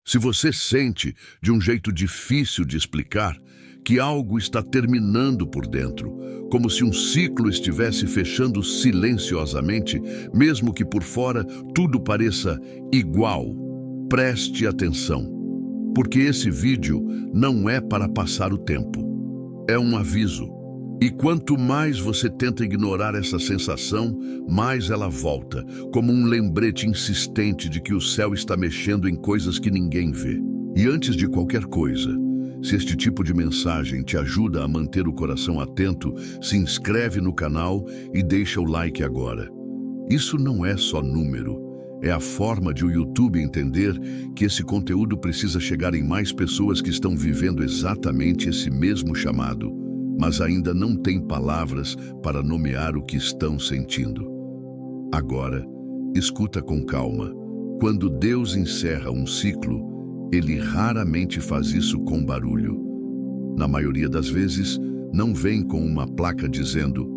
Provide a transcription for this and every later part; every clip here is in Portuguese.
Se você sente, de um jeito difícil de explicar, que algo está terminando por dentro, como se um ciclo estivesse fechando silenciosamente, mesmo que por fora tudo pareça igual, preste atenção, porque esse vídeo não é para passar o tempo, é um aviso. E quanto mais você tenta ignorar essa sensação, mais ela volta, como um lembrete insistente de que o céu está mexendo em coisas que ninguém vê. E antes de qualquer coisa, se este tipo de mensagem te ajuda a manter o coração atento, se inscreve no canal e deixa o like agora. Isso não é só número, é a forma de o YouTube entender que esse conteúdo precisa chegar em mais pessoas que estão vivendo exatamente esse mesmo chamado, mas ainda não têm palavras para nomear o que estão sentindo. Agora, escuta com calma. Quando Deus encerra um ciclo, Ele raramente faz isso com barulho. Na maioria das vezes, não vem com uma placa dizendo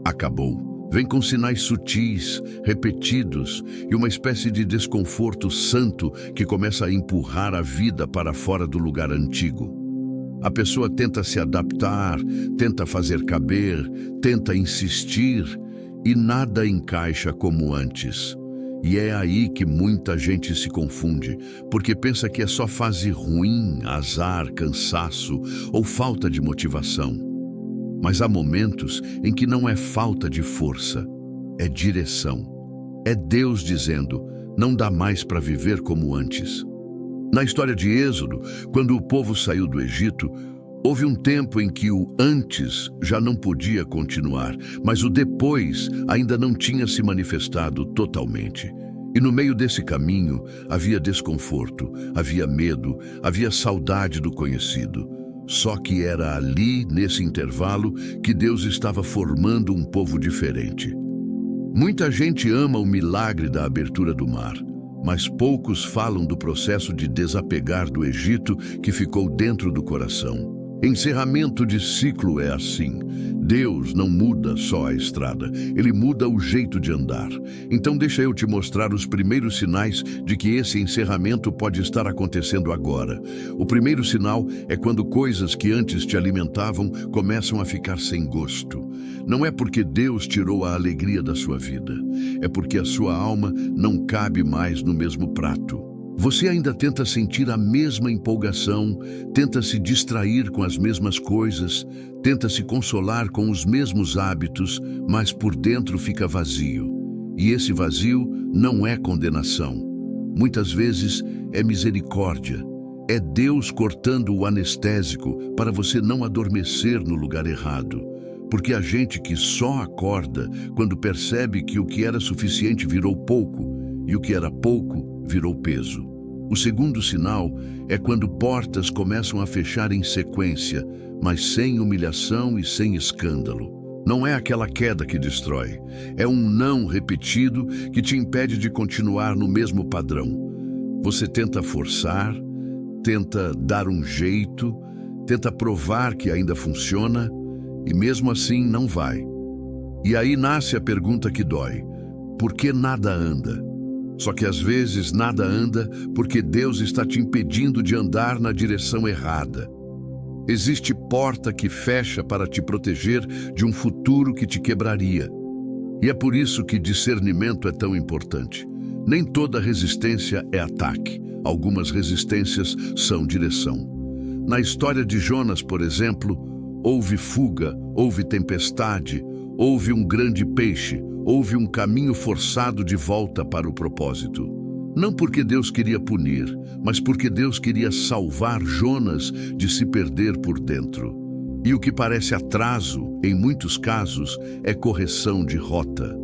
"acabou". Vem com sinais sutis, repetidos e uma espécie de desconforto santo que começa a empurrar a vida para fora do lugar antigo. A pessoa tenta se adaptar, tenta fazer caber, tenta insistir e nada encaixa como antes. E é aí que muita gente se confunde, porque pensa que é só fase ruim, azar, cansaço ou falta de motivação. Mas há momentos em que não é falta de força, é direção. É Deus dizendo, não dá mais para viver como antes. Na história de Êxodo, quando o povo saiu do Egito, houve um tempo em que o antes já não podia continuar, mas o depois ainda não tinha se manifestado totalmente. E no meio desse caminho havia desconforto, havia medo, havia saudade do conhecido. Só que era ali, nesse intervalo, que Deus estava formando um povo diferente. Muita gente ama o milagre da abertura do mar, mas poucos falam do processo de desapegar do Egito que ficou dentro do coração. Encerramento de ciclo é assim. Deus não muda só a estrada, Ele muda o jeito de andar. Então deixa eu te mostrar os primeiros sinais de que esse encerramento pode estar acontecendo agora. O primeiro sinal é quando coisas que antes te alimentavam começam a ficar sem gosto. Não é porque Deus tirou a alegria da sua vida, é porque a sua alma não cabe mais no mesmo prato. Você ainda tenta sentir a mesma empolgação, tenta se distrair com as mesmas coisas, tenta se consolar com os mesmos hábitos, mas por dentro fica vazio. E esse vazio não é condenação. Muitas vezes é misericórdia. É Deus cortando o anestésico para você não adormecer no lugar errado. Porque a gente que só acorda quando percebe que o que era suficiente virou pouco e o que era pouco virou peso. O segundo sinal é quando portas começam a fechar em sequência, mas sem humilhação e sem escândalo. Não é aquela queda que destrói, é um não repetido que te impede de continuar no mesmo padrão. Você tenta forçar, tenta dar um jeito, tenta provar que ainda funciona e mesmo assim não vai. E aí nasce a pergunta que dói: por que nada anda? Só que às vezes nada anda porque Deus está te impedindo de andar na direção errada. Existe porta que fecha para te proteger de um futuro que te quebraria. E é por isso que discernimento é tão importante. Nem toda resistência é ataque. Algumas resistências são direção. Na história de Jonas, por exemplo, houve fuga, houve tempestade, houve um grande peixe, houve um caminho forçado de volta para o propósito. Não porque Deus queria punir, mas porque Deus queria salvar Jonas de se perder por dentro. E o que parece atraso, em muitos casos, é correção de rota.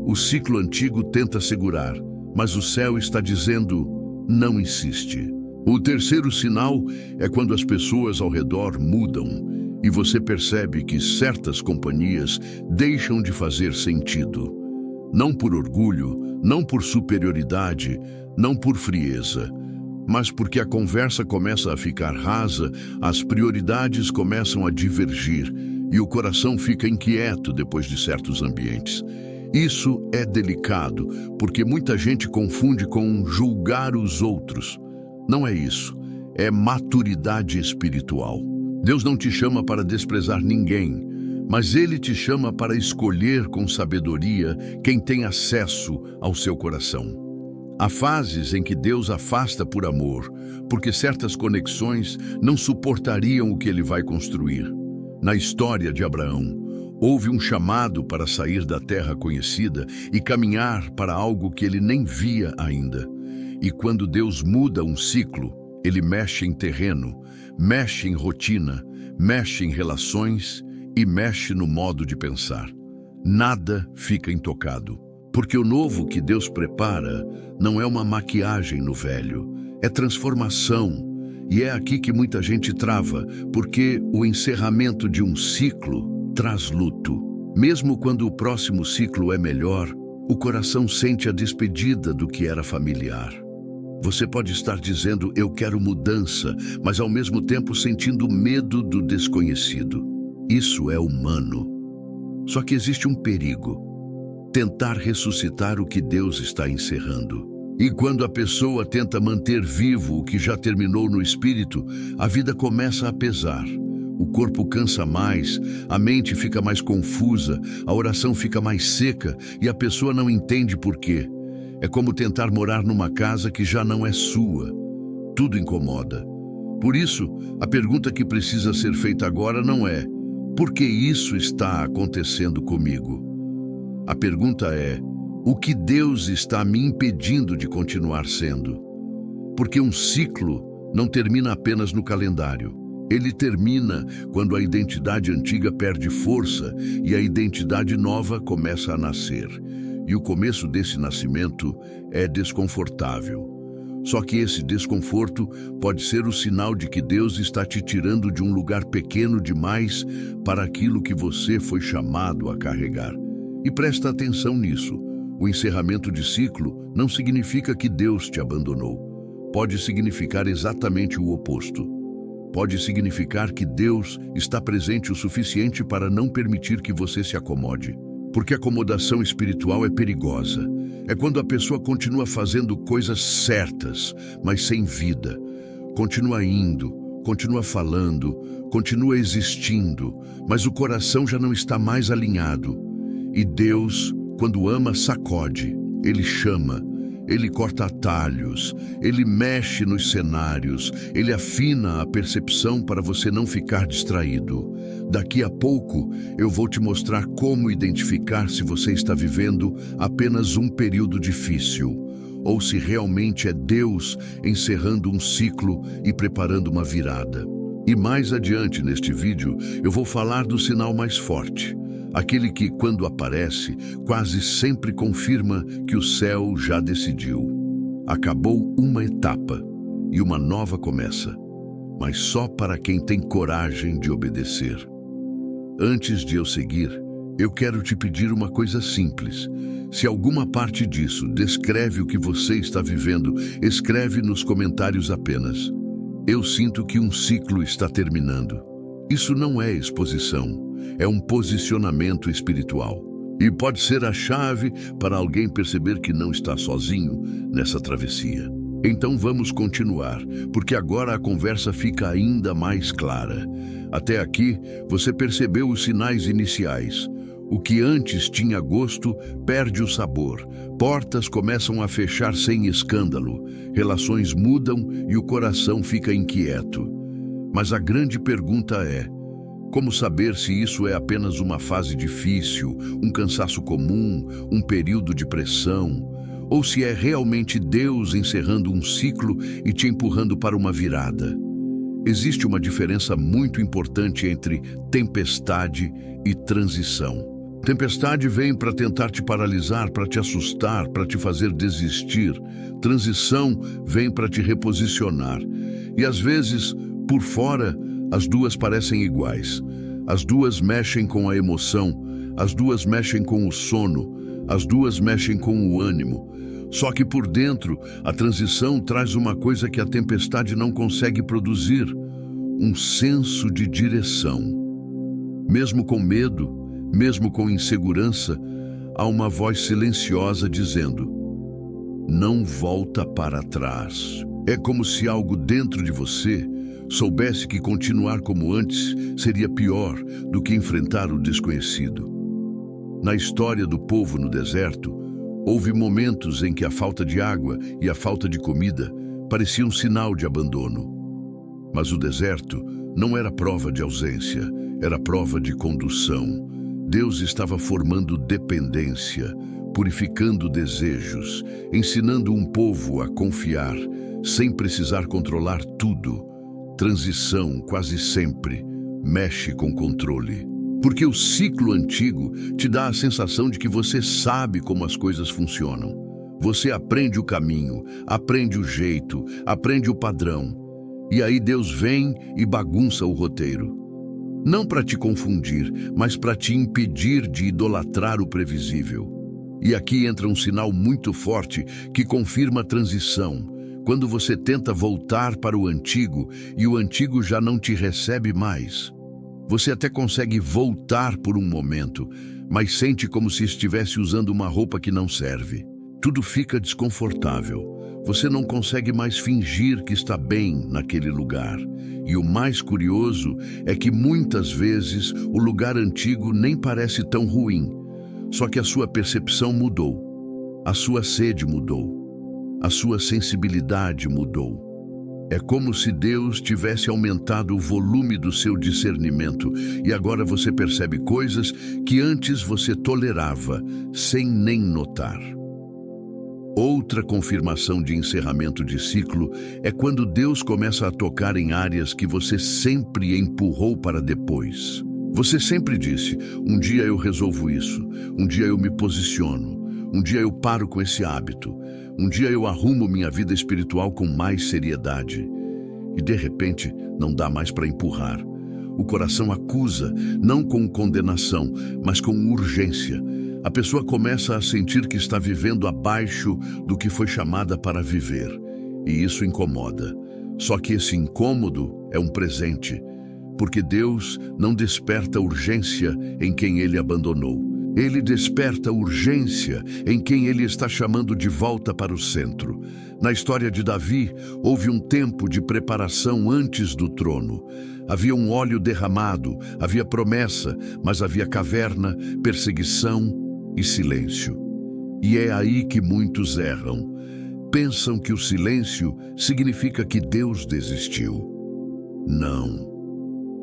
O ciclo antigo tenta segurar, mas o céu está dizendo, não insiste. O terceiro sinal é quando as pessoas ao redor mudam e você percebe que certas companhias deixam de fazer sentido. Não por orgulho, não por superioridade, não por frieza, mas porque a conversa começa a ficar rasa, as prioridades começam a divergir e o coração fica inquieto depois de certos ambientes. Isso é delicado, porque muita gente confunde com julgar os outros. Não é isso. É maturidade espiritual. Deus não te chama para desprezar ninguém, mas Ele te chama para escolher com sabedoria quem tem acesso ao seu coração. Há fases em que Deus afasta por amor, porque certas conexões não suportariam o que Ele vai construir. Na história de Abraão, houve um chamado para sair da terra conhecida e caminhar para algo que ele nem via ainda. E quando Deus muda um ciclo, Ele mexe em terreno, mexe em rotina, mexe em relações e mexe no modo de pensar. Nada fica intocado, porque o novo que Deus prepara não é uma maquiagem no velho, é transformação. E é aqui que muita gente trava, porque o encerramento de um ciclo traz luto. Mesmo quando o próximo ciclo é melhor, o coração sente a despedida do que era familiar. Você pode estar dizendo, eu quero mudança, mas ao mesmo tempo sentindo medo do desconhecido. Isso é humano. Só que existe um perigo: tentar ressuscitar o que Deus está encerrando. E quando a pessoa tenta manter vivo o que já terminou no espírito, a vida começa a pesar. O corpo cansa mais, a mente fica mais confusa, a oração fica mais seca e a pessoa não entende por quê. É como tentar morar numa casa que já não é sua. Tudo incomoda. Por isso, a pergunta que precisa ser feita agora não é: por que isso está acontecendo comigo? A pergunta é: o que Deus está me impedindo de continuar sendo? Porque um ciclo não termina apenas no calendário. Ele termina quando a identidade antiga perde força e a identidade nova começa a nascer. E o começo desse nascimento é desconfortável. Só que esse desconforto pode ser o sinal de que Deus está te tirando de um lugar pequeno demais para aquilo que você foi chamado a carregar. E presta atenção nisso. O encerramento de ciclo não significa que Deus te abandonou. Pode significar exatamente o oposto. Pode significar que Deus está presente o suficiente para não permitir que você se acomode. Porque acomodação espiritual é perigosa. É quando a pessoa continua fazendo coisas certas, mas sem vida. Continua indo, continua falando, continua existindo, mas o coração já não está mais alinhado. E Deus, quando ama, sacode, Ele chama, Ele corta atalhos, Ele mexe nos cenários, Ele afina a percepção para você não ficar distraído. Daqui a pouco eu vou te mostrar como identificar se você está vivendo apenas um período difícil, ou se realmente é Deus encerrando um ciclo e preparando uma virada. E mais adiante neste vídeo eu vou falar do sinal mais forte. Aquele que, quando aparece, quase sempre confirma que o céu já decidiu. Acabou uma etapa e uma nova começa, mas só para quem tem coragem de obedecer. Antes de eu seguir, eu quero te pedir uma coisa simples. Se alguma parte disso descreve o que você está vivendo, escreve nos comentários apenas: eu sinto que um ciclo está terminando. Isso não é exposição. É um posicionamento espiritual. E pode ser a chave para alguém perceber que não está sozinho nessa travessia. Então vamos continuar, porque agora a conversa fica ainda mais clara. Até aqui, você percebeu os sinais iniciais. O que antes tinha gosto perde o sabor. Portas começam a fechar sem escândalo. Relações mudam e o coração fica inquieto. Mas a grande pergunta é: como saber se isso é apenas uma fase difícil, um cansaço comum, um período de pressão, ou se é realmente Deus encerrando um ciclo e te empurrando para uma virada? Existe uma diferença muito importante entre tempestade e transição. Tempestade vem para tentar te paralisar, para te assustar, para te fazer desistir. Transição vem para te reposicionar. E às vezes, por fora, as duas parecem iguais. As duas mexem com a emoção, as duas mexem com o sono, as duas mexem com o ânimo. Só que por dentro, a transição traz uma coisa que a tempestade não consegue produzir: um senso de direção. Mesmo com medo, mesmo com insegurança, há uma voz silenciosa dizendo: não volta para trás. É como se algo dentro de você soubesse que continuar como antes seria pior do que enfrentar o desconhecido. Na história do povo no deserto, houve momentos em que a falta de água e a falta de comida pareciam sinal de abandono. Mas o deserto não era prova de ausência, era prova de condução. Deus estava formando dependência, purificando desejos, ensinando um povo a confiar, sem precisar controlar tudo. Transição, quase sempre, mexe com controle. Porque o ciclo antigo te dá a sensação de que você sabe como as coisas funcionam. Você aprende o caminho, aprende o jeito, aprende o padrão. E aí Deus vem e bagunça o roteiro. Não para te confundir, mas para te impedir de idolatrar o previsível. E aqui entra um sinal muito forte que confirma a transição. Quando você tenta voltar para o antigo e o antigo já não te recebe mais. Você até consegue voltar por um momento, mas sente como se estivesse usando uma roupa que não serve. Tudo fica desconfortável. Você não consegue mais fingir que está bem naquele lugar. E o mais curioso é que muitas vezes o lugar antigo nem parece tão ruim. Só que a sua percepção mudou. A sua sede mudou. A sua sensibilidade mudou. É como se Deus tivesse aumentado o volume do seu discernimento e agora você percebe coisas que antes você tolerava, sem nem notar. Outra confirmação de encerramento de ciclo é quando Deus começa a tocar em áreas que você sempre empurrou para depois. Você sempre disse, um dia eu resolvo isso, um dia eu me posiciono, um dia eu paro com esse hábito, um dia eu arrumo minha vida espiritual com mais seriedade. E de repente, não dá mais para empurrar. O coração acusa, não com condenação, mas com urgência. A pessoa começa a sentir que está vivendo abaixo do que foi chamada para viver. E isso incomoda. Só que esse incômodo é um presente, porque Deus não desperta urgência em quem Ele abandonou. Ele desperta urgência em quem Ele está chamando de volta para o centro. Na história de Davi, houve um tempo de preparação antes do trono. Havia um óleo derramado, havia promessa, mas havia caverna, perseguição e silêncio. E é aí que muitos erram. Pensam que o silêncio significa que Deus desistiu. Não.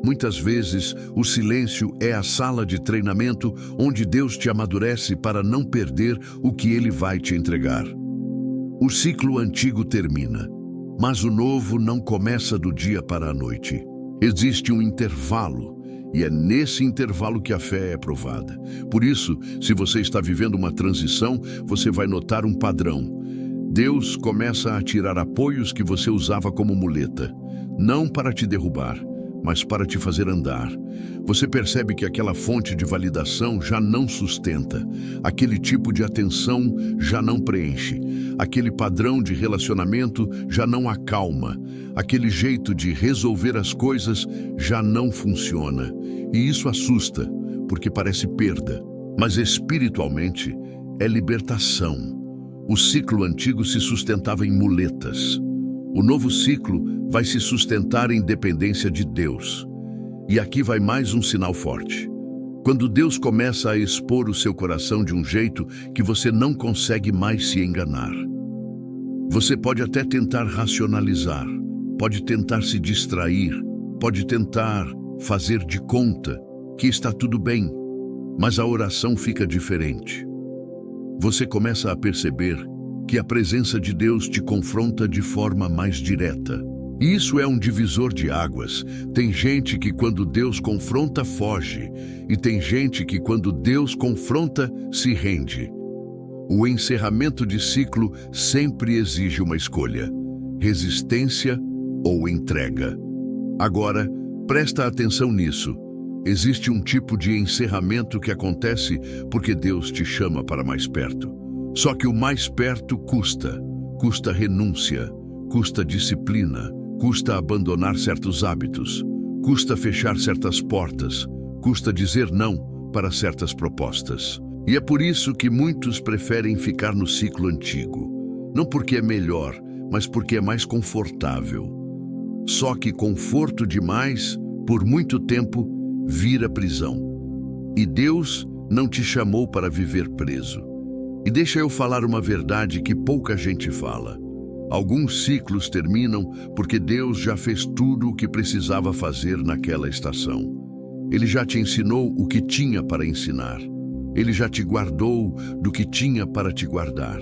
Muitas vezes, o silêncio é a sala de treinamento onde Deus te amadurece para não perder o que Ele vai te entregar. O ciclo antigo termina, mas o novo não começa do dia para a noite. Existe um intervalo, e é nesse intervalo que a fé é provada. Por isso, se você está vivendo uma transição, você vai notar um padrão. Deus começa a tirar apoios que você usava como muleta, não para te derrubar, mas para te fazer andar. Você percebe que aquela fonte de validação já não sustenta, aquele tipo de atenção já não preenche, aquele padrão de relacionamento já não acalma, aquele jeito de resolver as coisas já não funciona. E isso assusta, porque parece perda, mas espiritualmente é libertação. O ciclo antigo se sustentava em muletas. O novo ciclo vai se sustentar em dependência de Deus. E aqui vai mais um sinal forte. Quando Deus começa a expor o seu coração de um jeito que você não consegue mais se enganar. Você pode até tentar racionalizar, pode tentar se distrair, pode tentar fazer de conta que está tudo bem, mas a oração fica diferente. Você começa a perceber que a presença de Deus te confronta de forma mais direta. E isso é um divisor de águas. Tem gente que quando Deus confronta, foge. E tem gente que quando Deus confronta, se rende. O encerramento de ciclo sempre exige uma escolha: resistência ou entrega. Agora, presta atenção nisso. Existe um tipo de encerramento que acontece porque Deus te chama para mais perto. Só que o mais perto custa renúncia, custa disciplina, custa abandonar certos hábitos, custa fechar certas portas, custa dizer não para certas propostas. E é por isso que muitos preferem ficar no ciclo antigo. Não porque é melhor, mas porque é mais confortável. Só que conforto demais, por muito tempo, vira prisão. E Deus não te chamou para viver preso. E deixa eu falar uma verdade que pouca gente fala. Alguns ciclos terminam porque Deus já fez tudo o que precisava fazer naquela estação. Ele já te ensinou o que tinha para ensinar. Ele já te guardou do que tinha para te guardar.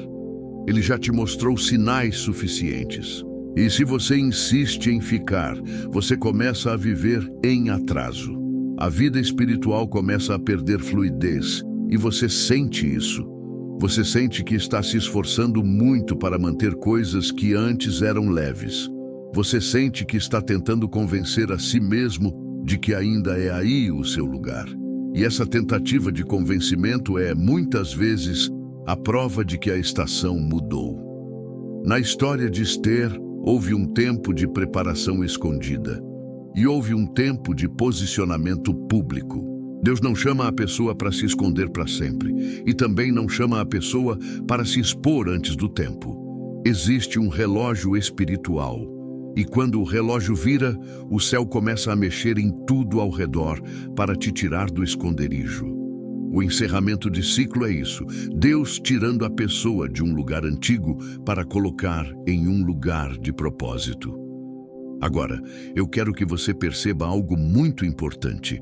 Ele já te mostrou sinais suficientes. E se você insiste em ficar, você começa a viver em atraso. A vida espiritual começa a perder fluidez e você sente isso. Você sente que está se esforçando muito para manter coisas que antes eram leves. Você sente que está tentando convencer a si mesmo de que ainda é aí o seu lugar. E essa tentativa de convencimento é, muitas vezes, a prova de que a estação mudou. Na história de Esther, houve um tempo de preparação escondida. E houve um tempo de posicionamento público. Deus não chama a pessoa para se esconder para sempre. E também não chama a pessoa para se expor antes do tempo. Existe um relógio espiritual. E quando o relógio vira, o céu começa a mexer em tudo ao redor para te tirar do esconderijo. O encerramento de ciclo é isso. Deus tirando a pessoa de um lugar antigo para colocar em um lugar de propósito. Agora, eu quero que você perceba algo muito importante.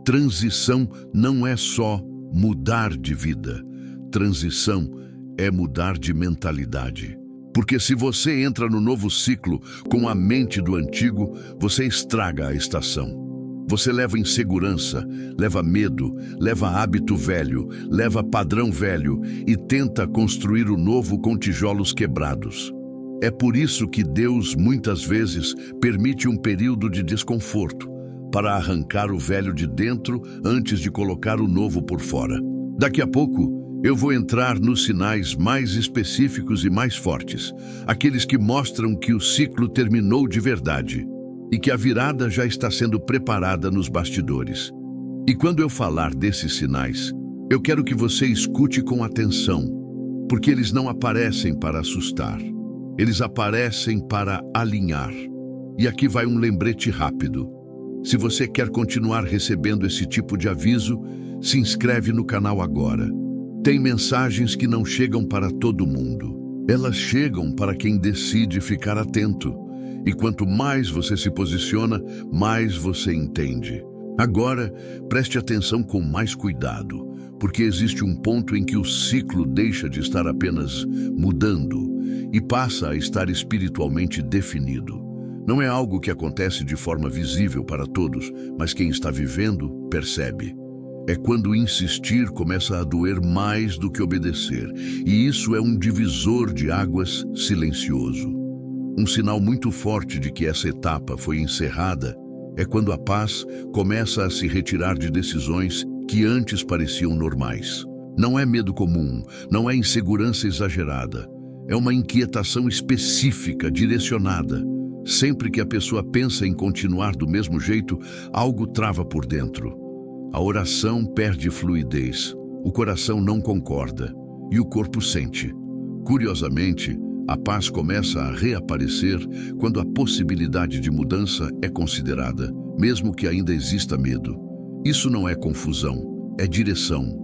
Transição não é só mudar de vida. Transição é mudar de mentalidade. Porque se você entra no novo ciclo com a mente do antigo, você estraga a estação. Você leva insegurança, leva medo, leva hábito velho, leva padrão velho e tenta construir o novo com tijolos quebrados. É por isso que Deus, muitas vezes, permite um período de desconforto, para arrancar o velho de dentro antes de colocar o novo por fora. Daqui a pouco, eu vou entrar nos sinais mais específicos e mais fortes, aqueles que mostram que o ciclo terminou de verdade e que a virada já está sendo preparada nos bastidores. E quando eu falar desses sinais, eu quero que você escute com atenção, porque eles não aparecem para assustar. Eles aparecem para alinhar. E aqui vai um lembrete rápido. Se você quer continuar recebendo esse tipo de aviso, se inscreve no canal agora. Tem mensagens que não chegam para todo mundo. Elas chegam para quem decide ficar atento. E quanto mais você se posiciona, mais você entende. Agora, preste atenção com mais cuidado, porque existe um ponto em que o ciclo deixa de estar apenas mudando e passa a estar espiritualmente definido. Não é algo que acontece de forma visível para todos, mas quem está vivendo percebe. É quando insistir começa a doer mais do que obedecer, e isso é um divisor de águas silencioso. Um sinal muito forte de que essa etapa foi encerrada é quando a paz começa a se retirar de decisões que antes pareciam normais. Não é medo comum, não é insegurança exagerada, é uma inquietação específica, direcionada. Sempre que a pessoa pensa em continuar do mesmo jeito, algo trava por dentro. A oração perde fluidez, o coração não concorda e o corpo sente. Curiosamente, a paz começa a reaparecer quando a possibilidade de mudança é considerada, mesmo que ainda exista medo. Isso não é confusão, é direção.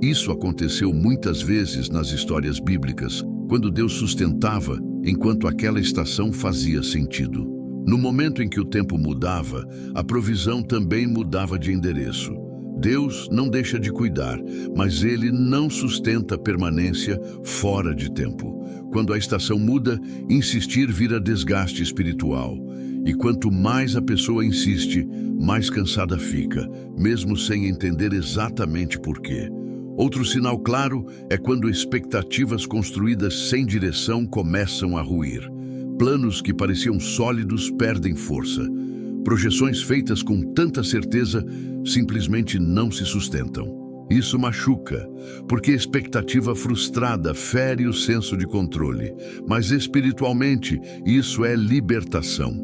Isso aconteceu muitas vezes nas histórias bíblicas, quando Deus sustentava enquanto aquela estação fazia sentido. No momento em que o tempo mudava, a provisão também mudava de endereço. Deus não deixa de cuidar, mas Ele não sustenta permanência fora de tempo. Quando a estação muda, insistir vira desgaste espiritual. E quanto mais a pessoa insiste, mais cansada fica, mesmo sem entender exatamente por quê. Outro sinal claro é quando expectativas construídas sem direção começam a ruir. Planos que pareciam sólidos perdem força. Projeções feitas com tanta certeza simplesmente não se sustentam. Isso machuca, porque expectativa frustrada fere o senso de controle. Mas espiritualmente, isso é libertação.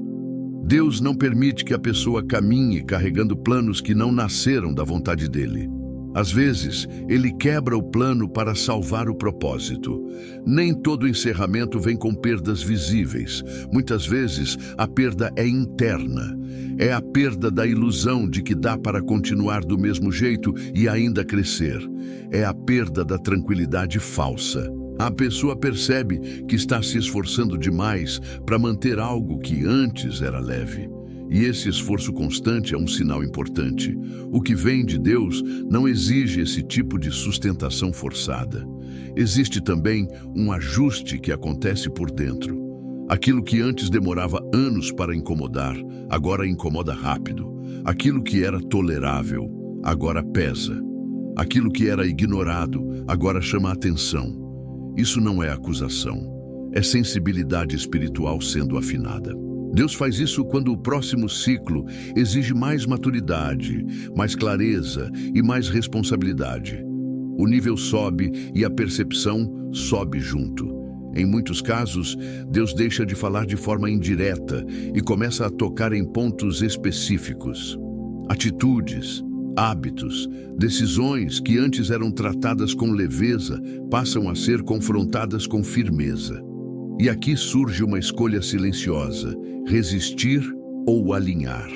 Deus não permite que a pessoa caminhe carregando planos que não nasceram da vontade dele. Às vezes, ele quebra o plano para salvar o propósito. Nem todo encerramento vem com perdas visíveis. Muitas vezes, a perda é interna. É a perda da ilusão de que dá para continuar do mesmo jeito e ainda crescer. É a perda da tranquilidade falsa. A pessoa percebe que está se esforçando demais para manter algo que antes era leve. E esse esforço constante é um sinal importante. O que vem de Deus não exige esse tipo de sustentação forçada. Existe também um ajuste que acontece por dentro. Aquilo que antes demorava anos para incomodar, agora incomoda rápido. Aquilo que era tolerável, agora pesa. Aquilo que era ignorado, agora chama atenção. Isso não é acusação, é sensibilidade espiritual sendo afinada. Deus faz isso quando o próximo ciclo exige mais maturidade, mais clareza e mais responsabilidade. O nível sobe e a percepção sobe junto. Em muitos casos, Deus deixa de falar de forma indireta e começa a tocar em pontos específicos. Atitudes, hábitos, decisões que antes eram tratadas com leveza passam a ser confrontadas com firmeza. E aqui surge uma escolha silenciosa: resistir ou alinhar.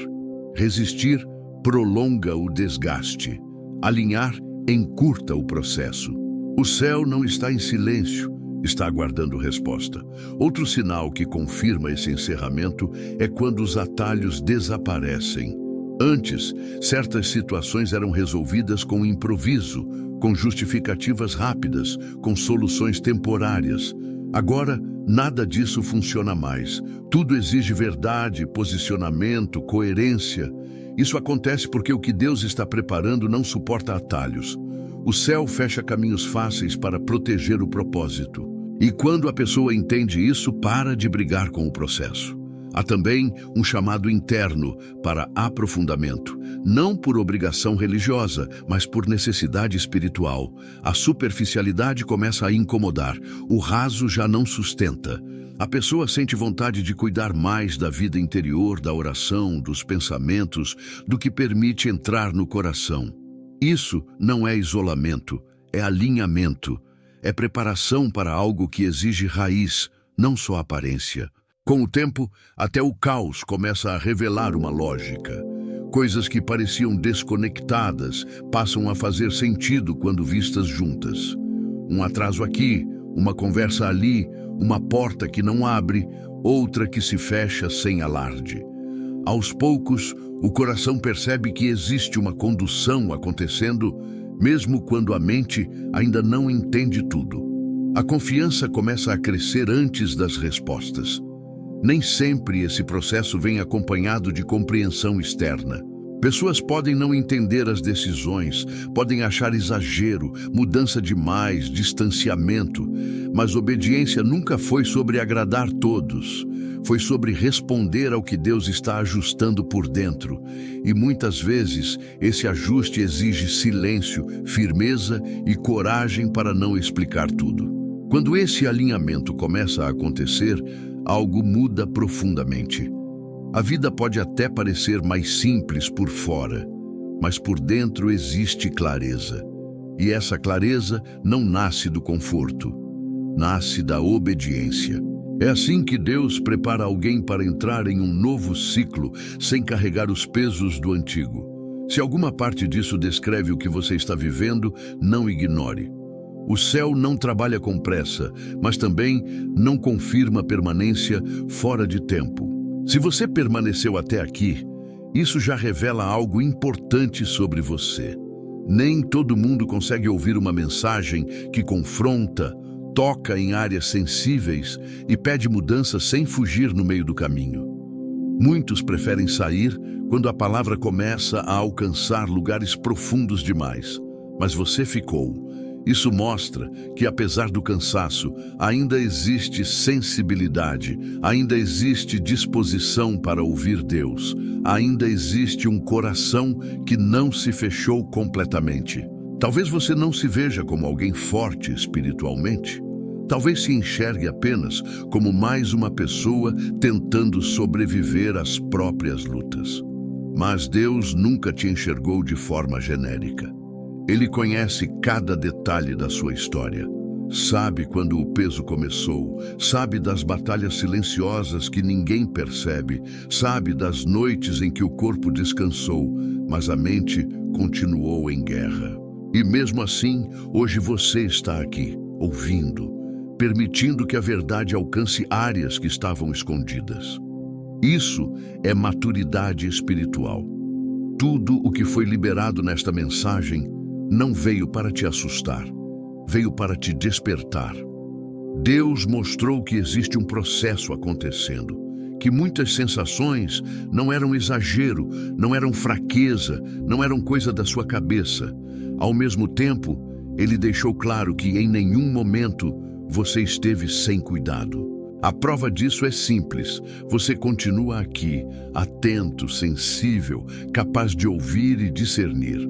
Resistir prolonga o desgaste. Alinhar encurta o processo. O céu não está em silêncio, está aguardando resposta. Outro sinal que confirma esse encerramento é quando os atalhos desaparecem. Antes, certas situações eram resolvidas com improviso, com justificativas rápidas, com soluções temporárias. Agora, nada disso funciona mais. Tudo exige verdade, posicionamento, coerência. Isso acontece porque o que Deus está preparando não suporta atalhos. O céu fecha caminhos fáceis para proteger o propósito. E quando a pessoa entende isso, para de brigar com o processo. Há também um chamado interno para aprofundamento, não por obrigação religiosa, mas por necessidade espiritual. A superficialidade começa a incomodar, o raso já não sustenta. A pessoa sente vontade de cuidar mais da vida interior, da oração, dos pensamentos, do que permite entrar no coração. Isso não é isolamento, é alinhamento, é preparação para algo que exige raiz, não só aparência. Com o tempo, até o caos começa a revelar uma lógica. Coisas que pareciam desconectadas passam a fazer sentido quando vistas juntas. Um atraso aqui, uma conversa ali, uma porta que não abre, outra que se fecha sem alarde. Aos poucos, o coração percebe que existe uma condução acontecendo, mesmo quando a mente ainda não entende tudo. A confiança começa a crescer antes das respostas. Nem sempre esse processo vem acompanhado de compreensão externa. Pessoas podem não entender as decisões, podem achar exagero, mudança demais, distanciamento, mas obediência nunca foi sobre agradar todos. Foi sobre responder ao que Deus está ajustando por dentro. E muitas vezes esse ajuste exige silêncio, firmeza e coragem para não explicar tudo. Quando esse alinhamento começa a acontecer, algo muda profundamente. A vida pode até parecer mais simples por fora, mas por dentro existe clareza. E essa clareza não nasce do conforto, nasce da obediência. É assim que Deus prepara alguém para entrar em um novo ciclo, sem carregar os pesos do antigo. Se alguma parte disso descreve o que você está vivendo, não ignore. O céu não trabalha com pressa, mas também não confirma permanência fora de tempo. Se você permaneceu até aqui, isso já revela algo importante sobre você. Nem todo mundo consegue ouvir uma mensagem que confronta, toca em áreas sensíveis e pede mudança sem fugir no meio do caminho. Muitos preferem sair quando a palavra começa a alcançar lugares profundos demais, mas você ficou. Isso mostra que, apesar do cansaço, ainda existe sensibilidade, ainda existe disposição para ouvir Deus, ainda existe um coração que não se fechou completamente. Talvez você não se veja como alguém forte espiritualmente. Talvez se enxergue apenas como mais uma pessoa tentando sobreviver às próprias lutas. Mas Deus nunca te enxergou de forma genérica. Ele conhece cada detalhe da sua história. Sabe quando o peso começou, sabe das batalhas silenciosas que ninguém percebe, sabe das noites em que o corpo descansou, mas a mente continuou em guerra. E mesmo assim, hoje você está aqui, ouvindo, permitindo que a verdade alcance áreas que estavam escondidas. Isso é maturidade espiritual. Tudo o que foi liberado nesta mensagem não veio para te assustar, veio para te despertar. Deus mostrou que existe um processo acontecendo, que muitas sensações não eram exagero, não eram fraqueza, não eram coisa da sua cabeça. Ao mesmo tempo, Ele deixou claro que em nenhum momento você esteve sem cuidado. A prova disso é simples. Você continua aqui, atento, sensível, capaz de ouvir e discernir.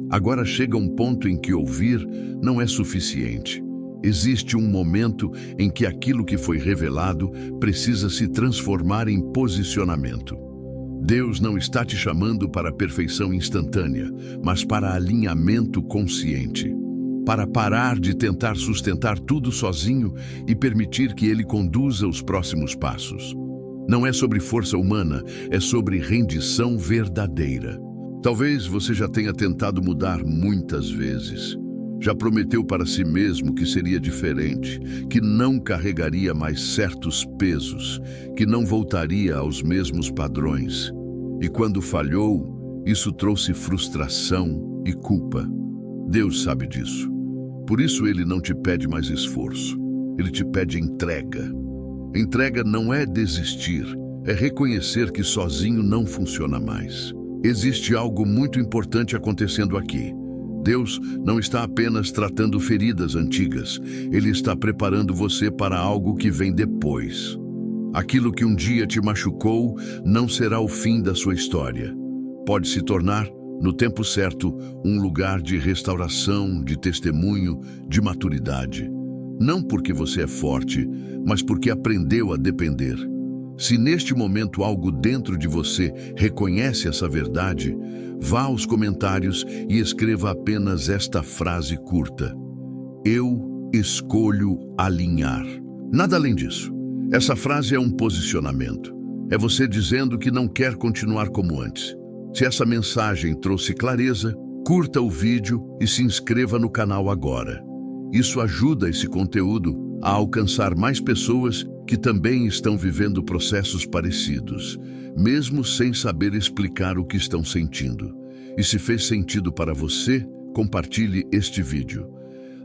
Agora chega um ponto em que ouvir não é suficiente. Existe um momento em que aquilo que foi revelado precisa se transformar em posicionamento. Deus não está te chamando para a perfeição instantânea, mas para alinhamento consciente. Para parar de tentar sustentar tudo sozinho e permitir que Ele conduza os próximos passos. Não é sobre força humana, é sobre rendição verdadeira. Talvez você já tenha tentado mudar muitas vezes. Já prometeu para si mesmo que seria diferente, que não carregaria mais certos pesos, que não voltaria aos mesmos padrões. E quando falhou, isso trouxe frustração e culpa. Deus sabe disso. Por isso Ele não te pede mais esforço. Ele te pede entrega. Entrega não é desistir, é reconhecer que sozinho não funciona mais. Existe algo muito importante acontecendo aqui. Deus não está apenas tratando feridas antigas, Ele está preparando você para algo que vem depois. Aquilo que um dia te machucou não será o fim da sua história. Pode se tornar, no tempo certo, um lugar de restauração, de testemunho, de maturidade. Não porque você é forte, mas porque aprendeu a depender. Se neste momento algo dentro de você reconhece essa verdade, vá aos comentários e escreva apenas esta frase curta: eu escolho alinhar. Nada além disso. Essa frase é um posicionamento. É você dizendo que não quer continuar como antes. Se essa mensagem trouxe clareza, curta o vídeo e se inscreva no canal agora. Isso ajuda esse conteúdo a alcançar mais pessoas que também estão vivendo processos parecidos, mesmo sem saber explicar o que estão sentindo. E se fez sentido para você, compartilhe este vídeo.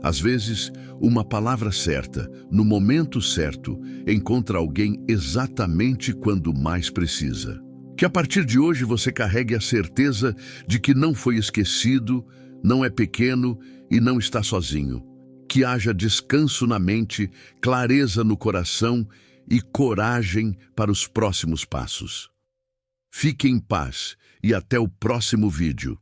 Às vezes, uma palavra certa, no momento certo, encontra alguém exatamente quando mais precisa. Que a partir de hoje você carregue a certeza de que não foi esquecido, não é pequeno e não está sozinho. Que haja descanso na mente, clareza no coração e coragem para os próximos passos. Fique em paz e até o próximo vídeo.